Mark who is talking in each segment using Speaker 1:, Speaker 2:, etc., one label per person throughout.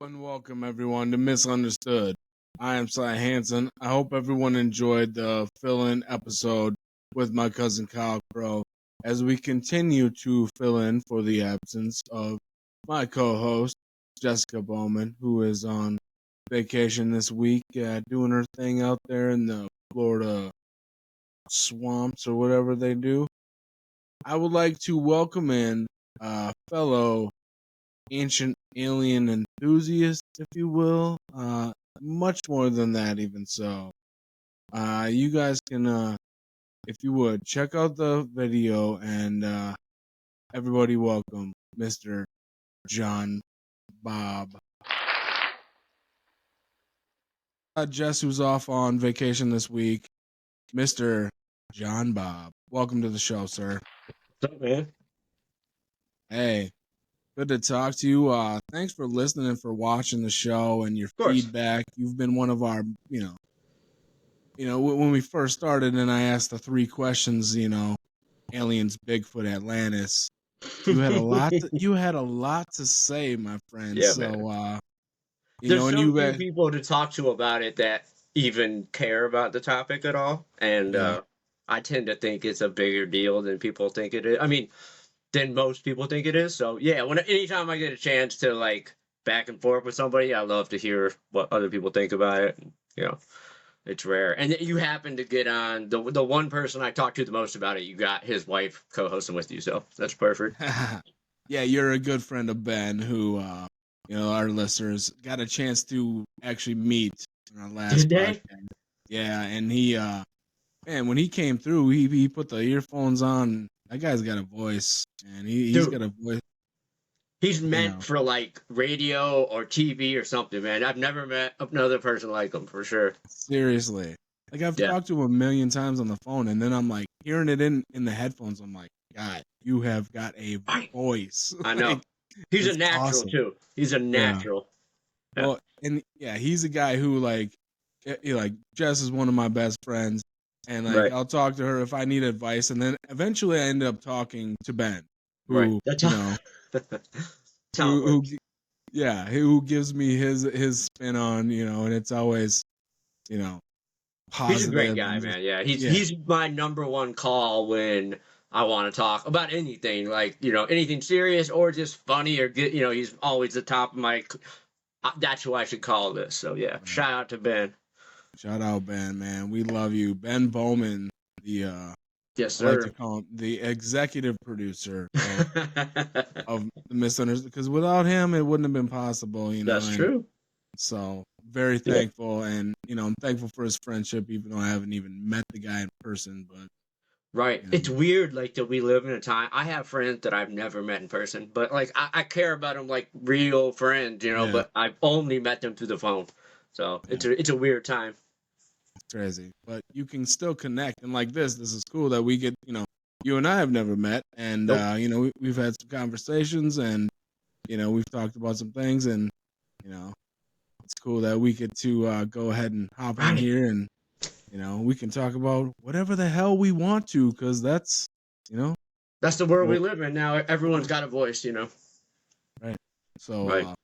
Speaker 1: And welcome everyone to Misunderstood. I am Cy Hansen. I hope everyone enjoyed the fill-in episode with my cousin Kyle Crow as we continue to fill in for the absence of my co-host Jessica Bowman, who is on vacation this week, doing her thing out there in the Florida swamps or whatever they do. I would like to welcome in fellow ancient alien enthusiast, if you will. Much more than that, even so. You guys can, if you would, check out the video and everybody welcome Mr. John Bob. Jess, who's off on vacation this week, Mr. John Bob. Welcome to the show, sir.
Speaker 2: What's up, man?
Speaker 1: Hey, good to talk to you. Thanks for listening and for watching the show and your feedback. You've been one of our, when we first started and I asked the three questions, aliens, Bigfoot, Atlantis. You had a lot. You had a lot to say, my friend.
Speaker 2: Yeah,
Speaker 1: so,
Speaker 2: man. There's so few people to talk to about it that even care about the topic at all, and I tend to think it's a bigger deal than people think it is. I mean, than most people think it is. So yeah, anytime I get a chance to like back and forth with somebody, I love to hear what other people think about it. It's rare. And you happen to get on the one person I talked to the most about it. You got his wife co-hosting with you, so that's perfect.
Speaker 1: Yeah, you're a good friend of Ben, who our listeners got a chance to actually meet in our last podcast. Yeah, and he man, when he came through, he put the earphones on. That guy's got a voice, and he's got a voice.
Speaker 2: He's meant for like radio or TV or something, man. I've never met another person like him, for sure.
Speaker 1: Seriously. Like, I've talked to him a million times on the phone, and then I'm like, hearing it in the headphones, I'm like, God, you have got a voice.
Speaker 2: I know. He's a natural, too. He's a natural.
Speaker 1: Yeah. Well, and he's a guy who, like Jess is one of my best friends, and, like, I'll talk to her if I need advice, and then eventually I ended up talking to Ben, who, who gives me his spin on, and it's always, positive.
Speaker 2: He's a great guy, man. Yeah, he's my number one call when I want to talk about anything, like, anything serious or just funny or good. He's always the top of my. That's who I should call this. So yeah, shout out to Ben.
Speaker 1: Shout out Ben, man. We love you, Ben Bowman. The
Speaker 2: yes, sir.
Speaker 1: I like to call him the executive producer of the Misunderstood, because without him, it wouldn't have been possible.
Speaker 2: That's true.
Speaker 1: So very thankful, and I'm thankful for his friendship, even though I haven't even met the guy in person. But
Speaker 2: it's weird, like, that we live in a time. I have friends that I've never met in person, but like I care about them like real friends, But I've only met them through the phone, so it's a weird time.
Speaker 1: It's crazy, but you can still connect, and like this is cool that we get. You and I have never met, and we've had some conversations, and we've talked about some things, and it's cool that we get to go ahead and hop in here, and we can talk about whatever the hell we want to, because that's
Speaker 2: that's the world we live in now. Everyone's got a voice,
Speaker 1: Right. So,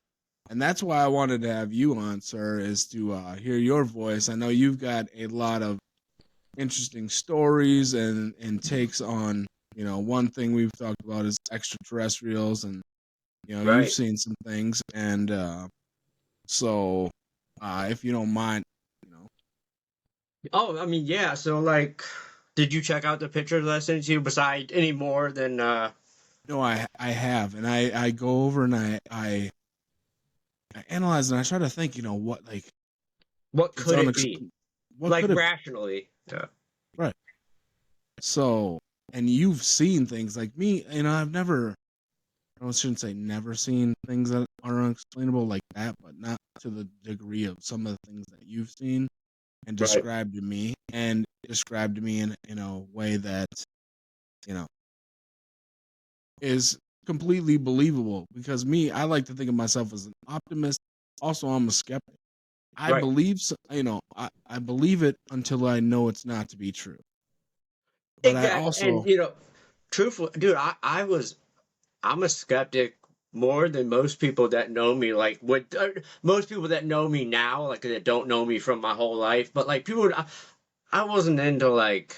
Speaker 1: and that's why I wanted to have you on, sir, is to hear your voice. I know you've got a lot of interesting stories and takes on, one thing we've talked about is extraterrestrials, and you've seen some things, and so if you don't mind,
Speaker 2: Oh, I mean, yeah. So, like, did you check out the pictures I sent you? Besides any more than
Speaker 1: No, I have, and I go over and I analyze, and I try to think,
Speaker 2: what could it be? Like, rationally. Yeah.
Speaker 1: Right. So, and you've seen things like me, I've never, I shouldn't say never seen things that are unexplainable like that, but not to the degree of some of the things that you've seen and described to me, and described to me in a way that, is completely believable. Because I like to think of myself as an optimist. Also, I'm a skeptic. I believe, I believe it until I know it's not to be true. But
Speaker 2: exactly. And truthfully, dude, I'm a skeptic more than most people that know me, like most people that know me now, like that don't know me from my whole life. But like people, I wasn't into like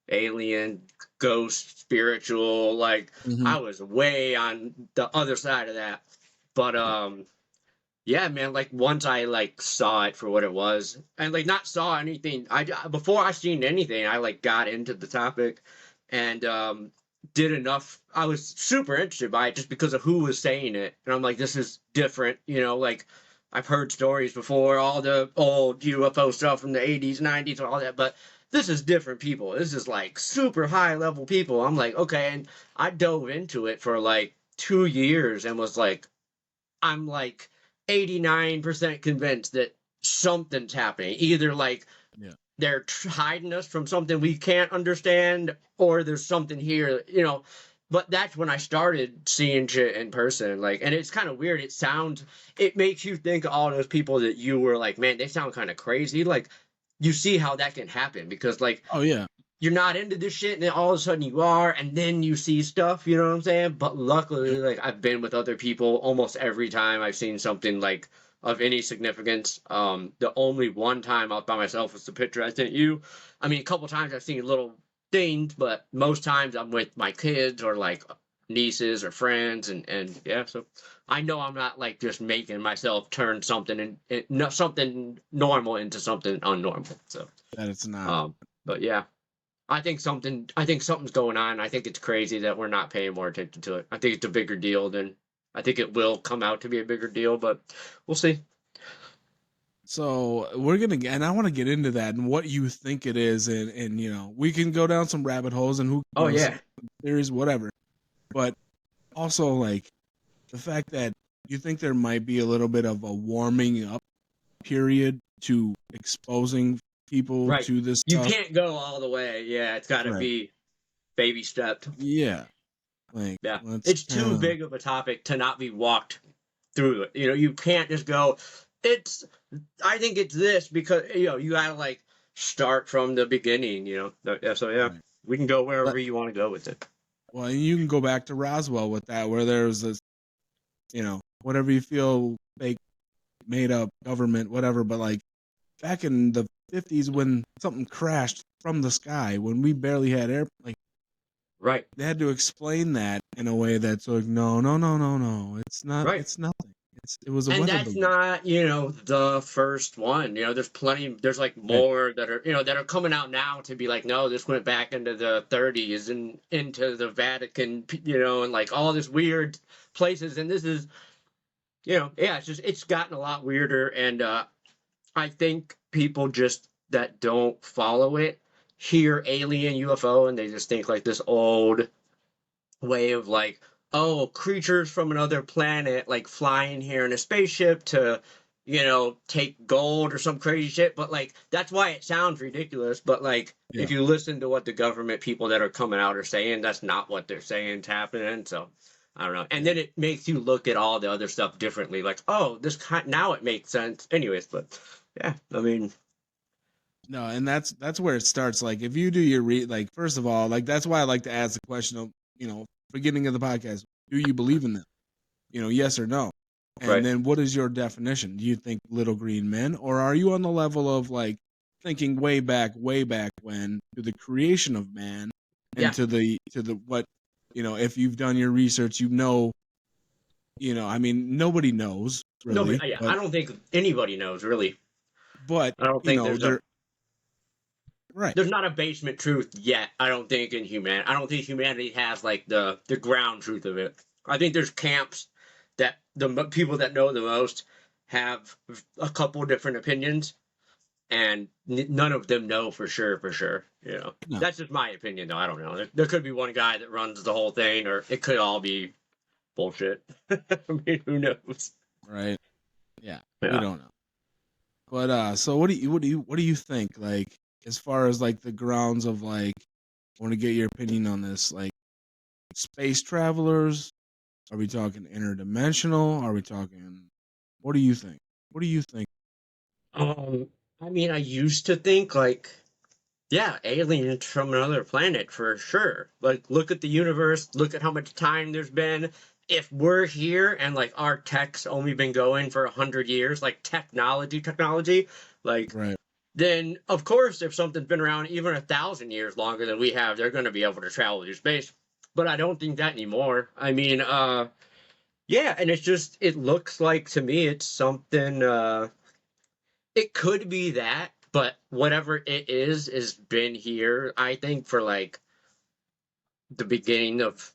Speaker 2: alien, ghost, spiritual. Like
Speaker 1: Mm-hmm.
Speaker 2: I was way on the other side of that. But yeah, man, like once I like saw it for what it was, and like not saw anything. Before I seen anything, I like got into the topic, and did enough. I was super interested by it just because of who was saying it, and I'm like, this is different, you know. Like I've heard stories before, all the old UFO stuff from the 80s, 90s, all that, but this is different people. This is like super high level people. I'm like, okay, and I dove into it for like 2 years and was like, I'm like 89% convinced that something's happening. Either like
Speaker 1: Yeah.
Speaker 2: they're hiding us from something we can't understand, or there's something here, you know. But that's when I started seeing shit in person. Like, and it's kind of weird. It makes you think of all those people that you were like, man, they sound kind of crazy. Like, you see how that can happen because, like,
Speaker 1: Oh yeah.
Speaker 2: you're not into this shit, and then all of a sudden you are, and then you see stuff, you know what I'm saying? But luckily, like I've been with other people almost every time I've seen something like of any significance. The only one time I was by myself was the picture I sent you. I mean, a couple times I've seen little things, but most times I'm with my kids or like nieces or friends, and yeah, so I know I'm not like just making myself turn something something normal into something unnormal. So,
Speaker 1: That it's not.
Speaker 2: um, but yeah. I think something's going on. I think it's crazy that we're not paying more attention to it. I think it's a bigger deal than I think it will come out to be a bigger deal, but we'll see.
Speaker 1: So we're gonna get, and I want to get into that and what you think it is, and you know, we can go down some rabbit holes and who
Speaker 2: Oh
Speaker 1: knows,
Speaker 2: yeah.
Speaker 1: theories, whatever. But also like the fact that you think there might be a little bit of a warming up period to exposing people
Speaker 2: Right.
Speaker 1: to this
Speaker 2: You
Speaker 1: stuff.
Speaker 2: can't go all the way. Yeah, it's got to
Speaker 1: Right.
Speaker 2: be baby stepped.
Speaker 1: Yeah. Like,
Speaker 2: Yeah.
Speaker 1: let's
Speaker 2: It's too big of a topic to not be walked through it. You know, you can't just go, it's, I think it's this because, you know, you got to like start from the beginning, you know. Yeah, so yeah,
Speaker 1: right.
Speaker 2: we can go
Speaker 1: Let,
Speaker 2: wherever you want to go with it.
Speaker 1: well, you can go back to Roswell with that, where there's this, you know, whatever you feel, fake, made up government, whatever. But like back in the 50s, when something crashed from the sky, when we barely had air, like
Speaker 2: Right.
Speaker 1: they had to explain that in a way that's like, no, no, no, no, no, it's not,
Speaker 2: Right.
Speaker 1: it's nothing. It was a
Speaker 2: And
Speaker 1: weather
Speaker 2: that's
Speaker 1: balloon.
Speaker 2: not, you know, the first one. You know, there's plenty, there's like
Speaker 1: Right.
Speaker 2: more that are, you know, that are coming out now to be like, no, this went back into the 30s and into the Vatican, you know, and like all this weird places. And this is, you know, yeah, it's gotten a lot weirder. And I think people just that don't follow it hear alien UFO and they just think like this old way of like, oh, creatures from another planet like flying here in a spaceship to, you know, take gold or some crazy shit. But like that's why it sounds ridiculous. But like
Speaker 1: Yeah.
Speaker 2: if you listen to what the government people that are coming out are saying, that's not what they're saying is happening. So I don't know. And then it makes you look at all the other stuff differently. Like, oh, now it makes sense. Anyways, but yeah, I mean,
Speaker 1: No, and that's where it starts. Like if you do your like first of all, like that's why I like to ask the question of, you know, beginning of the podcast, do you believe in them? You know, yes or no. And
Speaker 2: right.
Speaker 1: then what is your definition? Do you think little green men, or are you on the level of like thinking way back when to the creation of man and
Speaker 2: Yeah.
Speaker 1: to the what, you know, if you've done your research, you know, I mean, nobody knows really,
Speaker 2: Nobody, yeah, I
Speaker 1: but
Speaker 2: don't think anybody knows really. I don't
Speaker 1: you
Speaker 2: think
Speaker 1: know, they're right.
Speaker 2: there's not a basement truth yet. I don't think in humanity. I don't think humanity has like the ground truth of it. I think there's camps that the people that know the most have a couple different opinions, and none of them know for sure. For sure, you know.
Speaker 1: No.
Speaker 2: That's just my opinion, though. I don't know. There could be one guy that runs the whole thing, or it could all be bullshit. I mean, who knows?
Speaker 1: Right. Yeah. We
Speaker 2: Yeah.
Speaker 1: don't know. But so what do you think, like, as far as like the grounds of like, I want to get your opinion on this, like space travelers, are we talking interdimensional, are we talking, what do you think? What do you think?
Speaker 2: I mean, I used to think like, yeah, aliens from another planet for sure. Like, look at the universe, look at how much time there's been, if we're here and like our tech's only been going for 100 years, like technology, like
Speaker 1: Right.
Speaker 2: then of course if something's been around even 1,000 years longer than we have, they're going to be able to travel through space. But I don't think that anymore. I mean, yeah, and it's just it looks like to me it's something. It could be that, but whatever it is been here. I think for like the beginning of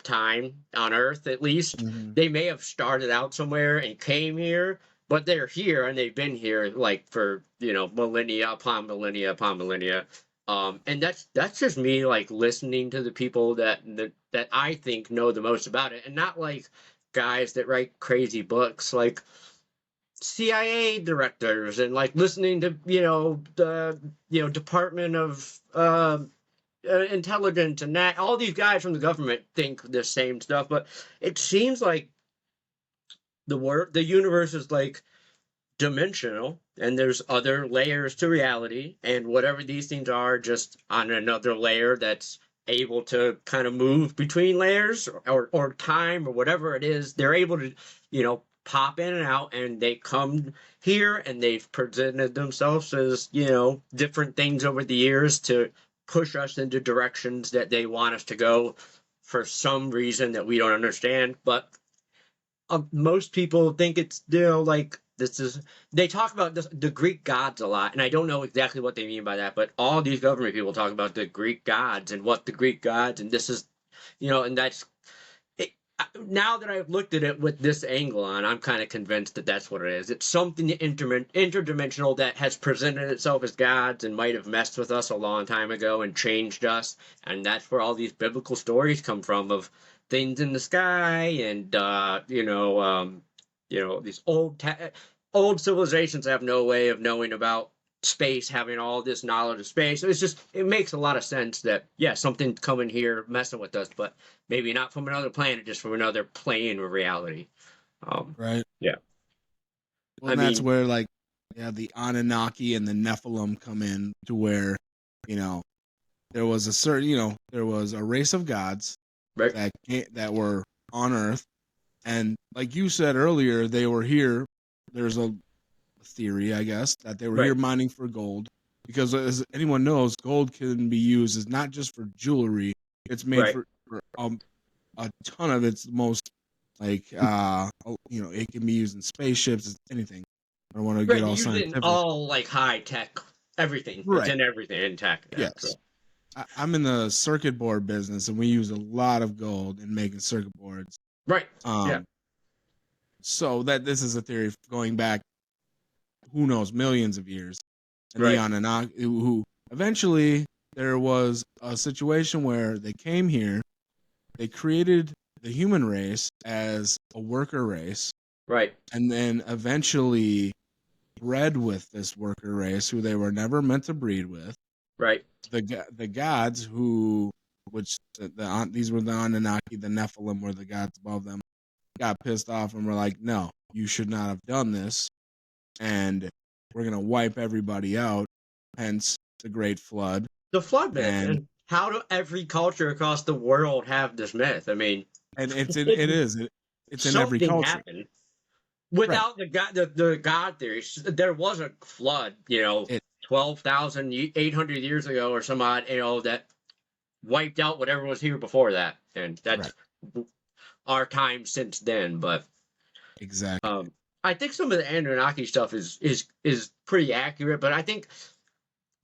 Speaker 2: time on Earth at least.
Speaker 1: Mm-hmm.
Speaker 2: They may have started out somewhere and came here, but they're here and they've been here like for millennia upon millennia upon millennia. And that's just me like listening to the people that I think know the most about it, and not like guys that write crazy books like CIA directors, and like listening to the Department of intelligence and that all these guys from the government think the same stuff. But it seems like the universe is like dimensional, and there's other layers to reality, and whatever these things are just on another layer that's able to kind of move between layers, or time, or whatever it is. They're able to pop in and out, and they come here and they've presented themselves as different things over the years to push us into directions that they want us to go for some reason that we don't understand. But most people think it's like this is. They talk about the Greek gods a lot, and I don't know exactly what they mean by that. But all these government people talk about the Greek gods and what the Greek gods, and this is, and that's. Now that I've looked at it with this angle on, I'm kind of convinced that that's what it is. It's something interdimensional that has presented itself as gods and might have messed with us a long time ago and changed us. And that's where all these biblical stories come from, of things in the sky and these old civilizations have no way of knowing about space, having all this knowledge of space. It makes a lot of sense that something's coming here messing with us, but maybe not from another planet, just from another plane of reality.
Speaker 1: Right.
Speaker 2: Yeah.
Speaker 1: Well, that's where the Anunnaki and the Nephilim come in, to where there was a certain there was a race of gods,
Speaker 2: right,
Speaker 1: that were on Earth, and like you said earlier, they were here. There's a theory, I guess, that they were here mining for gold, because as anyone knows, gold can be used as not just for jewelry. It's made for a ton of its most it can be used in spaceships, anything. I don't want to get all scientific.
Speaker 2: All like high tech, everything. It's in everything in tech.
Speaker 1: Yes. So. I'm in the circuit board business, and we use a lot of gold in making circuit boards.
Speaker 2: Right.
Speaker 1: So that this is a theory going back, who knows, millions of years. And the Anunnaki, who eventually there was a situation where they came here, they created the human race as a worker race.
Speaker 2: Right.
Speaker 1: And then eventually bred with this worker race who they were never meant to breed with.
Speaker 2: Right.
Speaker 1: The gods these were the Anunnaki, the Nephilim were the gods above them, got pissed off and were like, no, you should not have done this. And we're going to wipe everybody out. Hence the Great Flood.
Speaker 2: The Flood myth. And how do every culture across the world have this myth? I mean,
Speaker 1: and it's in every culture.
Speaker 2: Happened. Without the God theory, there was a flood, 12,800 years ago or some odd, that wiped out whatever was here before that, and that's our time since then. But
Speaker 1: exactly,
Speaker 2: I think some of the Anunnaki stuff is pretty accurate, but I think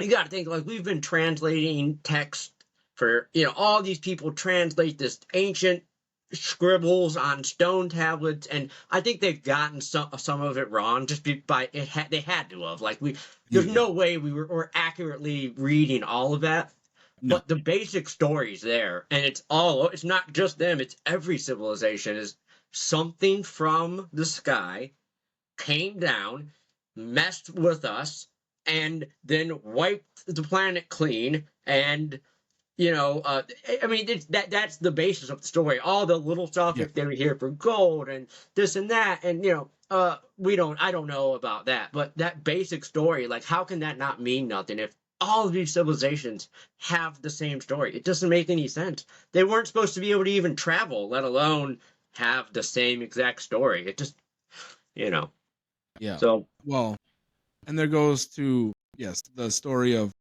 Speaker 2: you got to think, like, we've been translating text for all these people translate this ancient scribbles on stone tablets, and I think they've gotten some of it wrong just by they had to have, like, there's no way we're accurately reading all of that. No. But the basic story's there, and it's not just them, it's every civilization is something from the sky came down, messed with us, and then wiped the planet clean. And I mean, that's the basis of the story. All the little stuff, if they were here for gold and this and that, and I don't know about that, but that basic story, like, how can that not mean nothing if all of these civilizations have the same story? It doesn't make any sense. They weren't supposed to be able to even travel, let alone have the same exact story. It just, you know.
Speaker 1: Yeah.
Speaker 2: So
Speaker 1: well, and there goes to the story of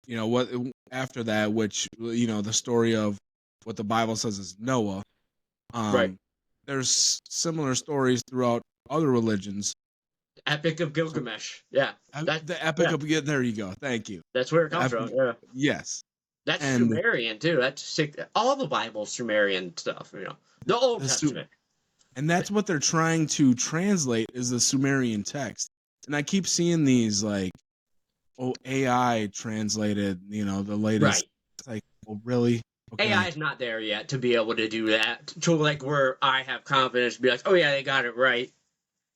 Speaker 1: what after that, which the story of what the Bible says is Noah.
Speaker 2: Right.
Speaker 1: There's similar stories throughout other religions.
Speaker 2: Epic of Gilgamesh. Yeah.
Speaker 1: The Epic of there you go. Thank you.
Speaker 2: That's where it comes from. Yeah.
Speaker 1: Yes.
Speaker 2: That's Sumerian too. That's sick. All the Bible's Sumerian stuff, The Old Testament.
Speaker 1: And that's what they're trying to translate is the Sumerian text. And I keep seeing these like, AI translated, the latest.
Speaker 2: Right.
Speaker 1: It's like, really?
Speaker 2: Okay. AI is not there yet to be able to do that. To like where I have confidence to be like, oh yeah, they got it right.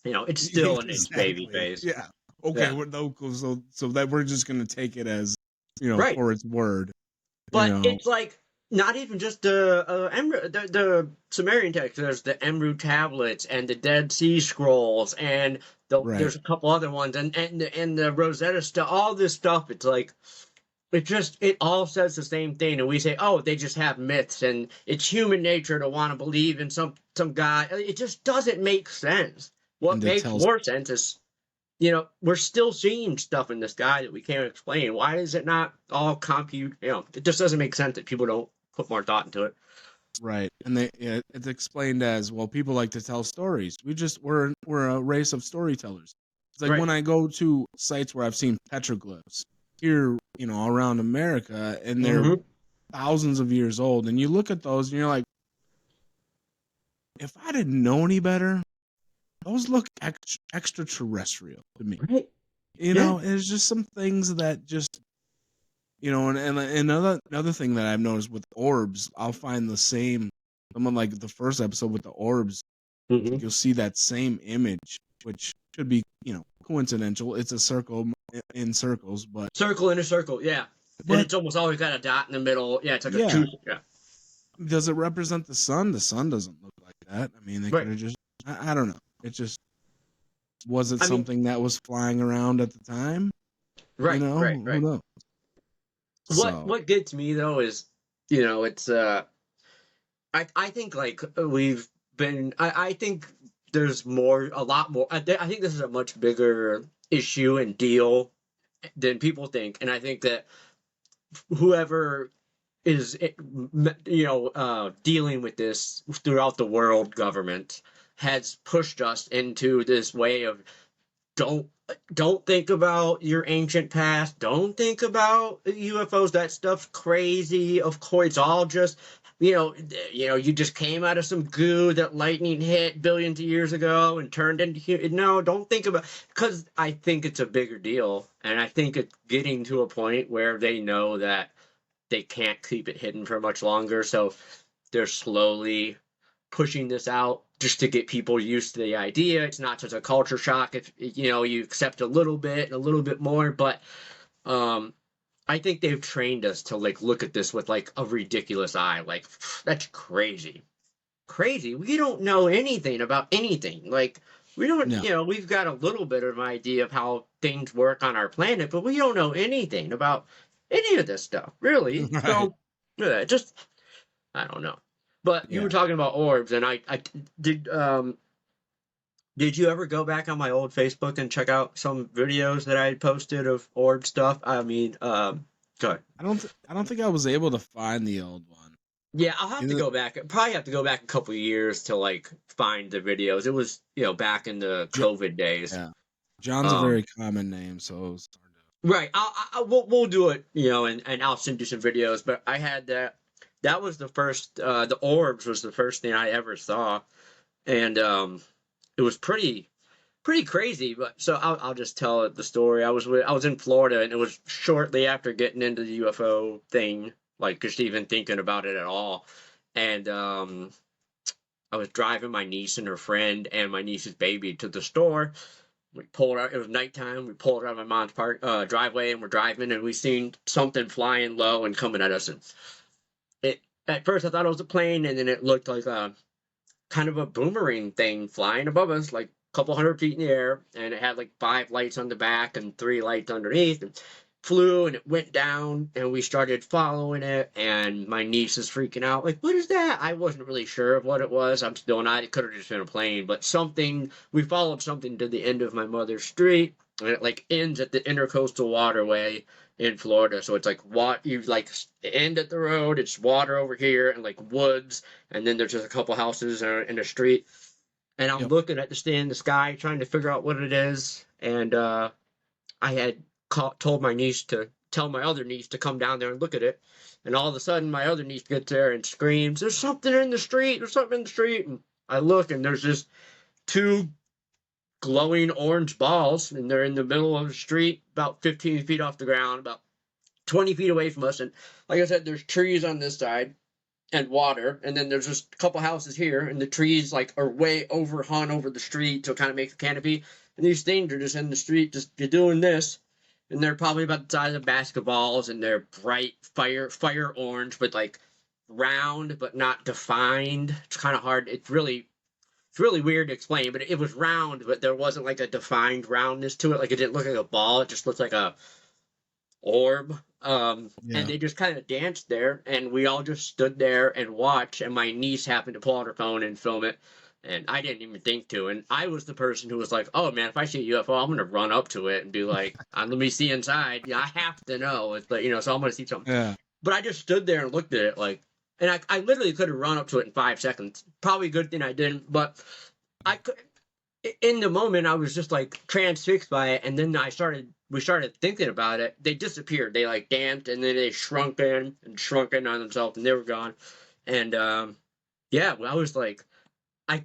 Speaker 2: It's still in its baby phase.
Speaker 1: Yeah. Okay. Yeah. So that we're just gonna take it as,
Speaker 2: right.
Speaker 1: for its word.
Speaker 2: But it's like not even just the Sumerian text. There's the Emru tablets and the Dead Sea Scrolls, and there's a couple other ones, and the Rosetta stuff. All this stuff. It's like it all says the same thing, and we say, oh, they just have myths, and it's human nature to want to believe in some guy. It just doesn't make sense. What makes more sense is, we're still seeing stuff in the sky that we can't explain. Why is it not all compute? It just doesn't make sense that people don't put more thought into it.
Speaker 1: Right, and it's explained as well. People like to tell stories. We're a race of storytellers. It's like when I go to sites where I've seen petroglyphs here, around America, and they're thousands of years old, and you look at those and you're like, if I didn't know any better, those look extraterrestrial to me.
Speaker 2: Right.
Speaker 1: There's just some things that just, and another thing that I've noticed with orbs, I'll find the same, someone like the first episode with the orbs, you'll see that same image, which could be, coincidental. It's a circle in circles, but
Speaker 2: circle in a circle, yeah. And it's almost always got a dot in the middle. Yeah, it's like a two. Yeah.
Speaker 1: Does it represent the sun? The sun doesn't look like that. I mean, they could have just. I don't know. It just was it something that was flying around at the time?
Speaker 2: Right. Right.
Speaker 1: Who knows?
Speaker 2: What gets me though is, it's I think like we've been. I think there's a lot more. I think this is a much bigger issue and deal than people think, and I think that whoever is dealing with this throughout the world government has pushed us into this way of don't think about your ancient past, don't think about UFOs, that stuff's crazy, of course it's all just you just came out of some goo that lightning hit billions of years ago and turned into no, don't think about, because I think it's a bigger deal, and I think it's getting to a point where they know that they can't keep it hidden for much longer, so they're slowly pushing this out just to get people used to the idea. It's not such a culture shock if you accept a little bit more, but I think they've trained us to like look at this with like a ridiculous eye, like that's crazy. We don't know anything about anything. Like we don't, we've got a little bit of an idea of how things work on our planet, but we don't know anything about any of this stuff, really. Right. So, I don't know. But you were talking about orbs, and I did. Did you ever go back on my old Facebook and check out some videos that I had posted of orb stuff? I mean, go ahead.
Speaker 1: I don't think I was able to find the old one.
Speaker 2: Yeah, I'll have to go back. Probably have to go back a couple of years to like find the videos. It was back in the COVID days.
Speaker 1: Yeah, John's a very common name, so it was hard to.
Speaker 2: Right, we'll do it. And I'll send you some videos. But I had that. That was the first. The orbs was the first thing I ever saw, and it was pretty crazy. But so I'll just tell the story. I was in Florida, and it was shortly after getting into the UFO thing, like just even thinking about it at all. And I was driving my niece and her friend and my niece's baby to the store. We pulled out. It was nighttime. We pulled out of my mom's driveway, and we're driving, and we seen something flying low and coming at us. And at first I thought it was a plane, and then it looked like a kind of a boomerang thing flying above us, like a couple 100 feet in the air, and it had like 5 lights on the back and 3 lights underneath. And flew and it went down and we started following it and my niece is freaking out like, what is that? I wasn't really sure of what it was. I'm still not. It could have just been a plane, but something, we followed something to the end of my mother's street and it like ends at the intercoastal waterway in Florida. So it's like what you like end at the road, it's water over here and like woods, and then there's just a couple houses in the street. And I'm looking at the stand in the sky trying to figure out what it is. And I had told my niece to tell my other niece to come down there and look at it. And all of a sudden, my other niece gets there and screams, "There's something in the street! There's something in the street!" And I look, and there's just two glowing orange balls, and they're in the middle of the street, about 15 feet off the ground, about 20 feet away from us. And like I said, there's trees on this side and water, and then there's just a couple houses here, and the trees like are way overhung over the street to kind of make a canopy. And these things are just in the street, just doing this. And they're probably about the size of basketballs, and they're bright fire orange, but like round but not defined. It's kind of hard. It's really weird to explain, but it was round, but there wasn't like a defined roundness to it. Like it didn't look like a ball. It just looked like a orb. And they just kind of danced there, and we all just stood there and watched. And my niece happened to pull out her phone and film it. And I didn't even think to. And I was the person who was like, oh, man, if I see a UFO, I'm going to run up to it and be like, let me see inside. Yeah, I have to know. It's like, so I'm going to see something.
Speaker 1: Yeah.
Speaker 2: But I just stood there and looked at it like, and I literally could have run up to it in 5 seconds. Probably a good thing I didn't. But I could, in the moment, I was just like transfixed by it. And then we started thinking about it. They disappeared. They like danced, and then they shrunk in on themselves, and they were gone. And I was like, at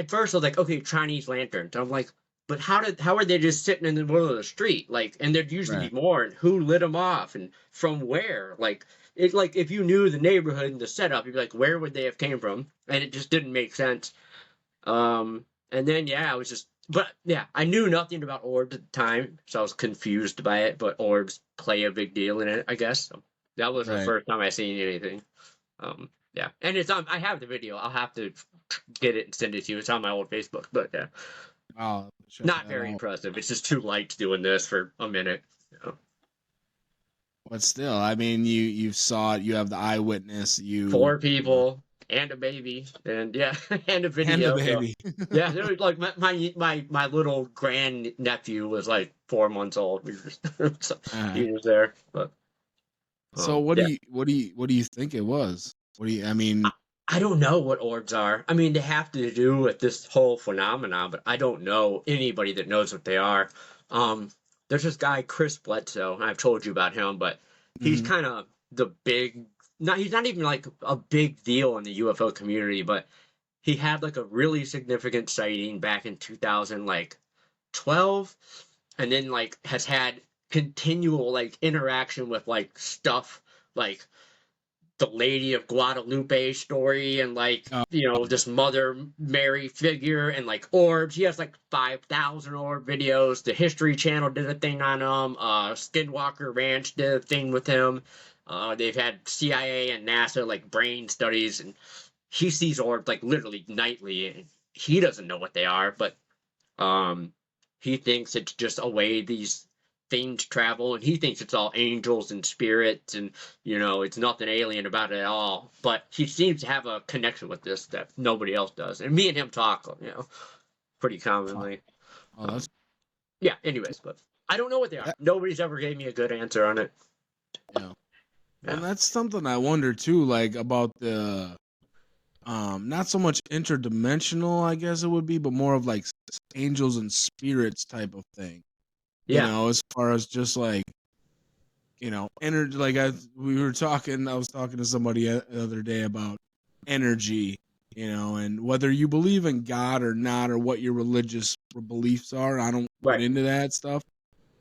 Speaker 2: first I was like, okay, Chinese lanterns. I'm like, but how are they just sitting in the middle of the street? Like, and there'd usually be more, and who lit them off and from where? Like, it's like if you knew the neighborhood and the setup, you'd be like, where would they have came from? And it just didn't make sense. And then, I knew nothing about orbs at the time, so I was confused by it, but orbs play a big deal in it, I guess. So that was the first time I seen anything. And it's on. I have the video. I'll have to get it and send it to you. It's on my old Facebook, but yeah.
Speaker 1: Oh,
Speaker 2: not very impressive. It's just 2 lights doing this for a minute.
Speaker 1: But still, I mean, you saw it. You have the eyewitness.
Speaker 2: 4 people and a baby, and and a video.
Speaker 1: And a baby.
Speaker 2: So, there was like my little grand nephew was like 4 months old. We were he was there, but.
Speaker 1: So what do you think it was?
Speaker 2: I don't know what orbs are. I mean, they have to do with this whole phenomenon, but I don't know anybody that knows what they are. There's this guy, Chris Bledsoe, and I've told you about him, but he's kind of the big, he's not even like a big deal in the UFO community, but he had like a really significant sighting back in 2012, and then like has had continual like interaction with like stuff like the Lady of Guadalupe story and like this Mother Mary figure and like orbs. He has like 5,000 orb videos. The History Channel did a thing on him. Skinwalker Ranch did a thing with him. They've had CIA and NASA like brain studies, and he sees orbs like literally nightly. And he doesn't know what they are, but he thinks it's just a way these things travel, and he thinks it's all angels and spirits, and it's nothing alien about it at all. But he seems to have a connection with this that nobody else does, and me and him talk pretty commonly. Anyways, but I don't know what they are. Nobody's ever gave me a good answer on it.
Speaker 1: And that's something I wonder too, like about the not so much interdimensional, I guess it would be, but more of like angels and spirits type of thing. As far as just like, energy, like I was talking to somebody the other day about energy, and whether you believe in God or not, or what your religious beliefs are. I don't get into that stuff,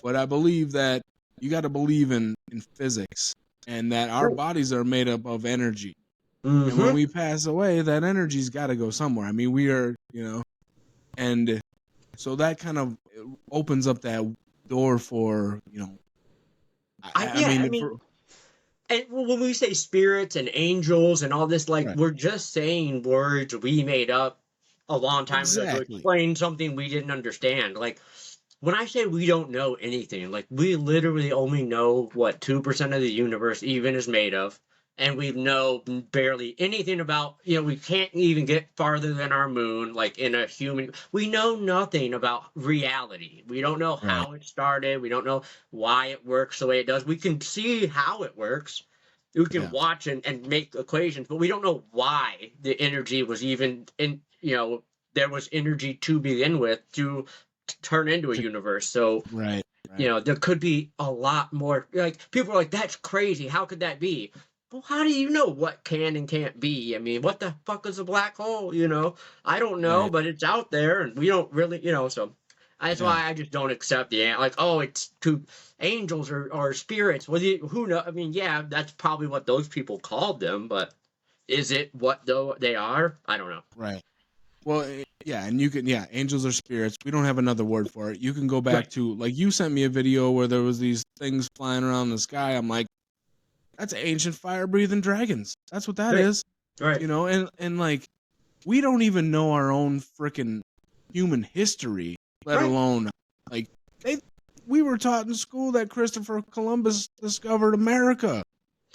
Speaker 1: but I believe that you got to believe in physics, and that our bodies are made up of energy. And when we pass away, that energy's got to go somewhere. I mean, we are, and so that kind of opens up that door for
Speaker 2: and when we say spirits and angels and all this, like we're just saying words we made up a long time ago to explain something we didn't understand. Like when I say we don't know anything, like we literally only know what 2% of the universe even is made of, and we know barely anything about, we can't even get farther than our moon, like in a human. We know nothing about reality. We don't know
Speaker 1: Right.
Speaker 2: how it started. We don't know why it works the way it does. We can see how it works. We can watch and make equations, but we don't know why the energy was even in, there was energy to begin with to turn into a universe. So,
Speaker 1: right.
Speaker 2: There could be a lot more. Like, people are like, that's crazy. How could that be? Well, how do you know what can and can't be? I mean, what the fuck is a black hole? I don't know,
Speaker 1: Right.
Speaker 2: but it's out there, and we don't really, so that's why I just don't accept the like, oh, it's two angels or spirits. Well, who know? I mean, yeah, that's probably what those people called them, but is it what though they are? I don't know.
Speaker 1: Right. Well, yeah, and you can, angels or spirits. We don't have another word for it. You can go back to, like, you sent me a video where there was these things flying around the sky. I'm like, that's ancient fire-breathing dragons. That's what that is.
Speaker 2: Right.
Speaker 1: And like, we don't even know our own freaking human history, let alone, like, we were taught in school that Christopher Columbus discovered America.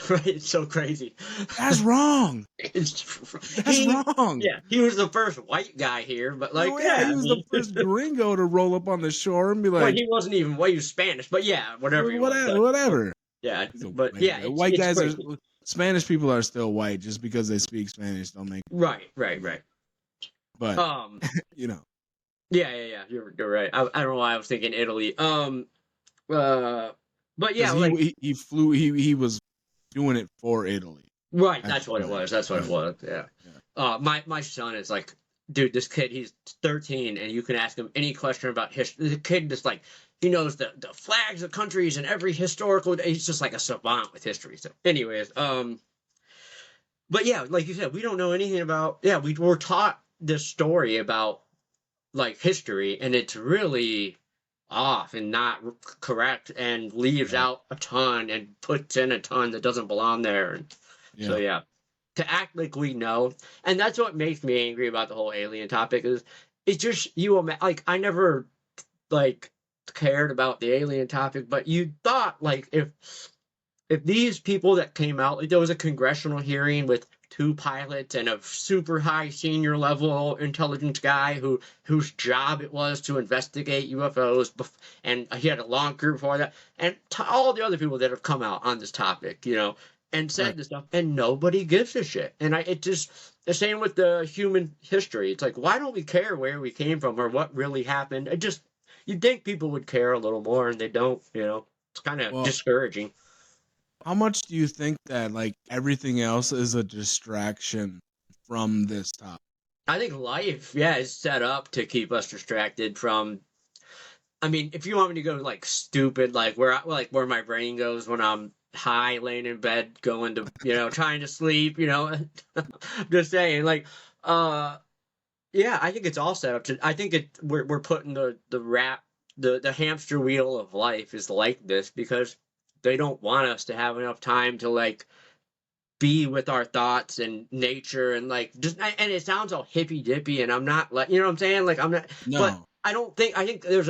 Speaker 2: Right, it's so crazy.
Speaker 1: That's wrong.
Speaker 2: That's wrong. Yeah, he was the first white guy here, but like,
Speaker 1: he was the first gringo to roll up on the shore and be like,
Speaker 2: well, he wasn't even. Well, he was Spanish, but yeah, whatever.
Speaker 1: Whatever.
Speaker 2: Yeah, but yeah,
Speaker 1: white guys are. Spanish people are still white just because they speak Spanish. Don't make
Speaker 2: right.
Speaker 1: But
Speaker 2: Yeah. You're right. I don't know why I was thinking Italy. But yeah, like
Speaker 1: he flew. He was doing it for Italy.
Speaker 2: Right. That's what it was. Yeah. My son is like, dude, this kid, he's 13, and you can ask him any question about history. The kid just like, he knows the flags of countries and every historical. He's just like a savant with history. So, anyways, but yeah, like you said, we don't know anything about. Yeah, we were taught this story about like history, and it's really off and not correct, and leaves out a ton and puts in a ton that doesn't belong there. And so yeah, to act like we know, and that's what makes me angry about the whole alien topic is it's just like I never like cared about the alien topic, but you thought like if these people that came out, like there was a congressional hearing with 2 pilots and a super high senior level intelligence guy whose job it was to investigate UFOs, and he had a long career before that, and all the other people that have come out on this topic, and said this stuff, and nobody gives a shit. And it just the same with the human history. It's like, why don't we care where we came from or what really happened? You'd think people would care a little more, and they don't. It's kind of discouraging.
Speaker 1: How much do you think that like everything else is a distraction from this topic?
Speaker 2: I think life, is set up to keep us distracted from. I mean, if you want me to go like stupid, like where my brain goes when I'm high, laying in bed, going to trying to sleep, just saying, like, I think it's all set up to. I think we're putting the hamster wheel of life is like this because they don't want us to have enough time to like be with our thoughts and nature and like just, and it sounds all hippy dippy, and I'm not like, what I'm saying? Like I'm not, but I think there's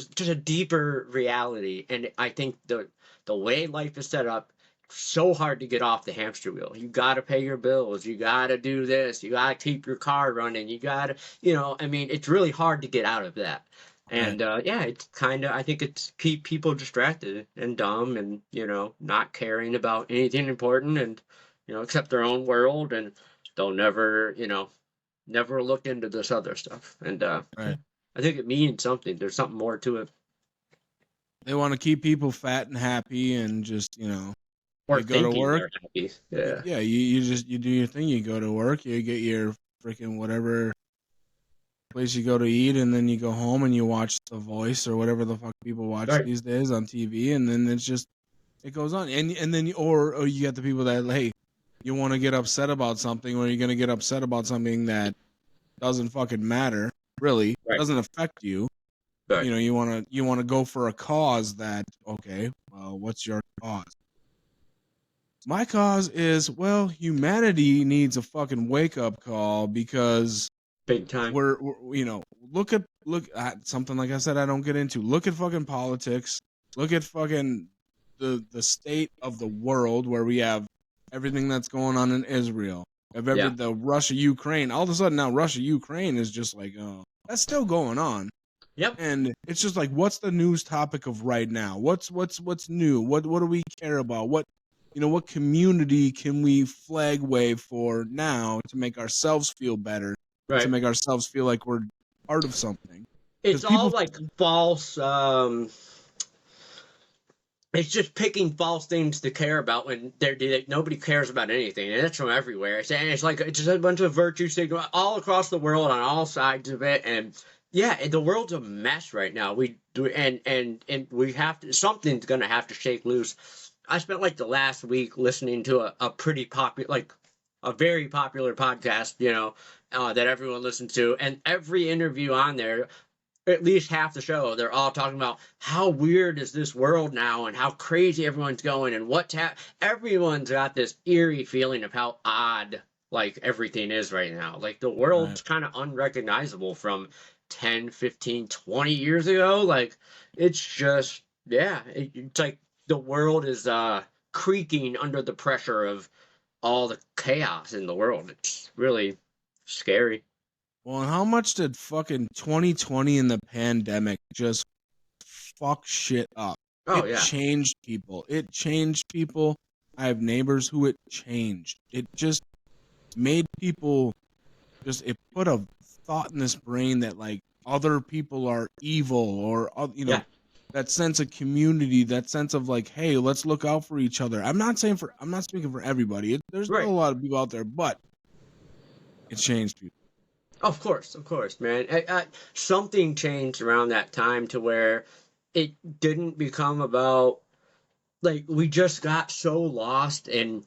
Speaker 2: just a deeper reality, and I think the way life is set up, so hard to get off the hamster wheel. You got to pay your bills. You got to do this. You got to keep your car running. You got to, I mean, it's really hard to get out of that. And it's kind of, I think it's keep people distracted and dumb and, not caring about anything important and, except their own world, and they'll never, never look into this other stuff. And I think it means something. There's something more to it.
Speaker 1: They want to keep people fat and happy and just,
Speaker 2: or
Speaker 1: you go to work.
Speaker 2: Happy.
Speaker 1: Yeah. You do your thing. You go to work. You get your freaking whatever place you go to eat, and then you go home and you watch The Voice or whatever the fuck people watch these days on TV, and then it goes on, and then or you get the people that, hey, you want to get upset about something, or you're gonna get upset about something that doesn't fucking matter, really, doesn't affect you. You want to go for a cause that, okay, well, what's your cause? My cause is, well, humanity needs a fucking wake up call because
Speaker 2: big time.
Speaker 1: We're look at look at something like I said I don't get into. Look at fucking politics. Look at fucking the state of the world where we have everything that's going on in Israel. The Russia-Ukraine. All of a sudden now Russia-Ukraine is just like, that's still going on.
Speaker 2: Yep.
Speaker 1: And it's just like, what's the news topic of right now? What's new? What do we care about? What community can we flag wave for now to make ourselves feel better? Right. To make ourselves feel like we're part of something.
Speaker 2: It's all like false. It's just picking false things to care about when nobody cares about anything, and it's from everywhere. It's like it's just a bunch of virtue signaling all across the world on all sides of it, and yeah, the world's a mess right now. We do, and we have to. Something's gonna have to shake loose. I spent like the last week listening to a pretty popular, like a very popular podcast, that everyone listens to, and every interview on there, at least half the show, they're all talking about how weird is this world now and how crazy everyone's going and everyone's got this eerie feeling of how odd like everything is right now. Like the world's kind of unrecognizable from 10, 15, 20 years ago. Like it's just, it's like the world is creaking under the pressure of all the chaos in the world. It's really scary.
Speaker 1: Well, and how much did fucking 2020 and the pandemic just fuck shit up? It changed people. It changed people. I have neighbors who it changed. It just made people it put a thought in this brain that like other people are evil or, that sense of community, that sense of like, hey, let's look out for each other. I'm not speaking for everybody. There's still a lot of people out there, but it changed people.
Speaker 2: Of course, man. Something changed around that time to where it didn't become about, like, we just got so lost in,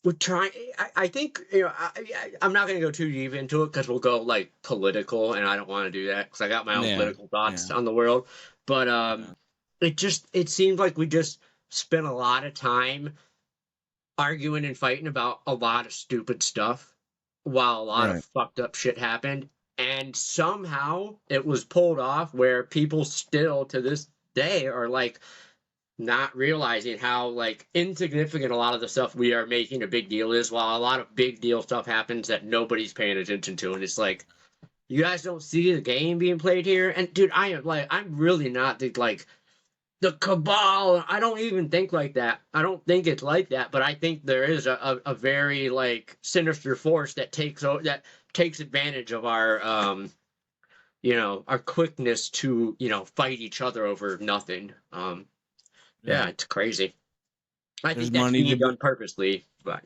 Speaker 2: we're trying, I think, I'm not going to go too deep into it because we'll go, like, political, and I don't want to do that because I got my own political thoughts on the world. But it seemed like we just spent a lot of time arguing and fighting about a lot of stupid stuff, while a lot of fucked up shit happened. And somehow it was pulled off where people still to this day are like not realizing how like insignificant a lot of the stuff we are making a big deal is, while a lot of big deal stuff happens that nobody's paying attention to. And it's like, you guys don't see the game being played here. And dude, I'm really not the cabal. I don't even think like that. I don't think it's like that, but I think there is a very like sinister force that takes advantage of our our quickness to fight each other over nothing. It's crazy. I think that's being done purposely, but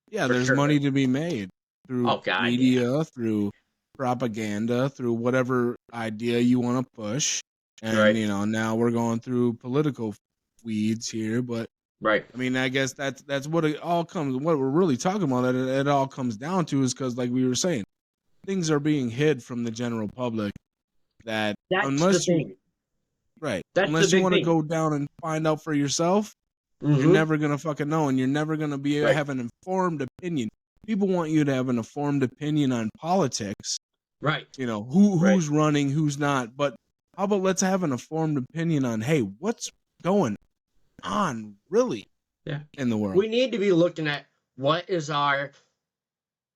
Speaker 1: there's money to be made through media, through propaganda, through whatever idea you want to push. And now we're going through political weeds here, but I mean, I guess that's what it all comes. What we're really talking about, that it all comes down to, is because, like we were saying, things are being hid from the general public. That's unless you want to go down and find out for yourself, you're never gonna fucking know, and you're never gonna be able to have an informed opinion. People want you to have an informed opinion on politics,
Speaker 2: right?
Speaker 1: Who's running, who's not, but how about let's have an informed opinion on, hey, what's going on really in the world?
Speaker 2: We need to be looking at what is our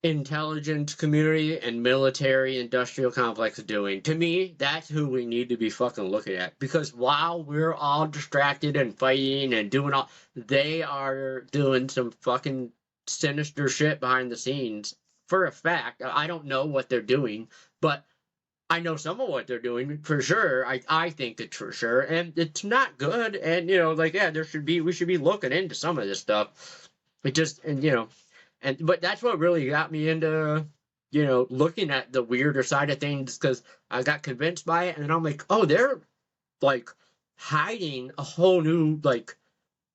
Speaker 2: intelligence community and military industrial complex doing. To me, that's who we need to be fucking looking at, because while we're all distracted and fighting and doing all, they are doing some fucking sinister shit behind the scenes. For a fact, I don't know what they're doing, but I know some of what they're doing for sure. I think it's for sure, and it's not good. And we should be looking into some of this stuff. But that's what really got me into looking at the weirder side of things, because I got convinced by it, and I'm like, oh, they're like hiding a whole new like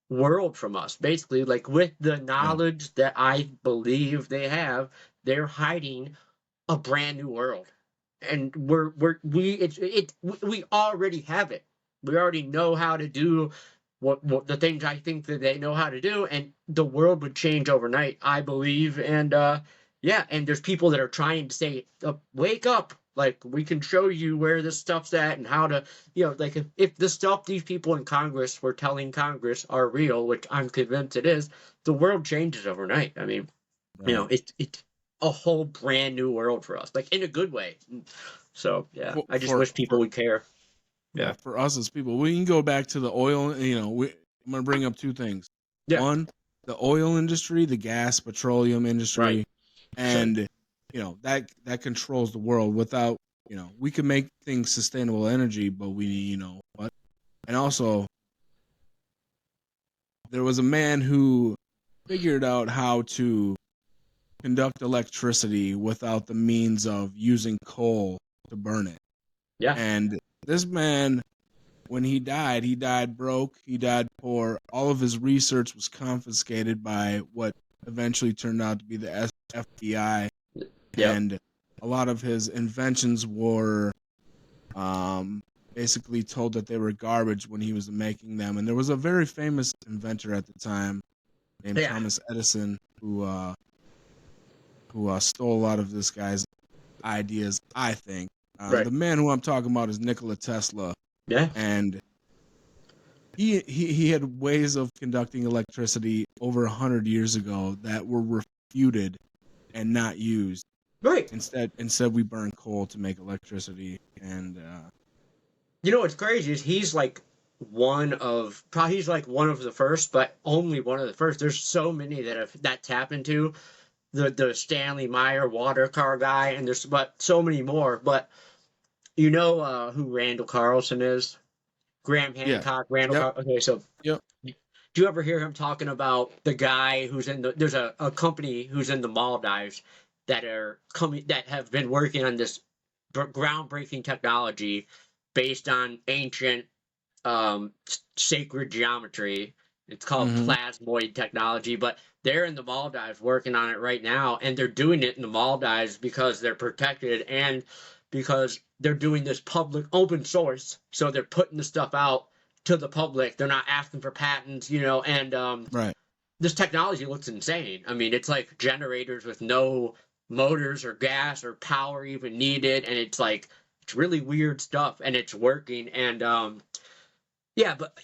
Speaker 2: world from us, basically. Like, with the knowledge that I believe they have, they're hiding a brand new world. And we already have it. We already know how to do what the things I think that they know how to do, and the world would change overnight, I believe. And and there's people that are trying to say, wake up, Like, we can show you where this stuff's at and how to, like, if the stuff these people in Congress were telling Congress are real, which I'm convinced it is, the world changes overnight. I mean,
Speaker 1: Right.
Speaker 2: it's a whole brand new world for us, like, in a good way. So, yeah, I just wish people would care. Yeah.
Speaker 1: For us as people, we can go back to the oil. I'm going to bring up two things.
Speaker 2: Yeah.
Speaker 1: One, the oil industry, the gas, petroleum industry,
Speaker 2: right.
Speaker 1: and that controls the world. Without we can make things sustainable energy, but we need what? And also, there was a man who figured out how to conduct electricity without the means of using coal to burn it.
Speaker 2: Yeah.
Speaker 1: And this man, when he died broke. He died poor. All of his research was confiscated by what eventually turned out to be the FBI. Yep. And a lot of his inventions were basically told that they were garbage when he was making them. And there was a very famous inventor at the time named Thomas Edison who stole a lot of this guy's ideas, I think. The man who I'm talking about is Nikola Tesla.
Speaker 2: Yeah.
Speaker 1: And he had ways of conducting electricity over 100 years ago that were refuted and not used.
Speaker 2: Right.
Speaker 1: Instead we burn coal to make electricity. And
Speaker 2: what's crazy is he's like one of the first, but only one of the first. There's so many that's happened to. The Stanley Meyer water car guy, and there's so many more. But who Randall Carlson is? Graham Hancock,
Speaker 1: yeah.
Speaker 2: Randall Carlson. Okay, so
Speaker 1: yep.
Speaker 2: Do you ever hear him talking about the guy who's there's a company who's in the Maldives that have been working on this groundbreaking technology based on ancient sacred geometry. It's called plasmoid technology, but they're in the Maldives working on it right now, and they're doing it in the Maldives because they're protected and because they're doing this public open source. So they're putting the stuff out to the public. They're not asking for patents, and
Speaker 1: right.
Speaker 2: This technology looks insane. I mean, it's like generators with no motors or gas or power even needed, and it's really weird stuff, and it's working. And but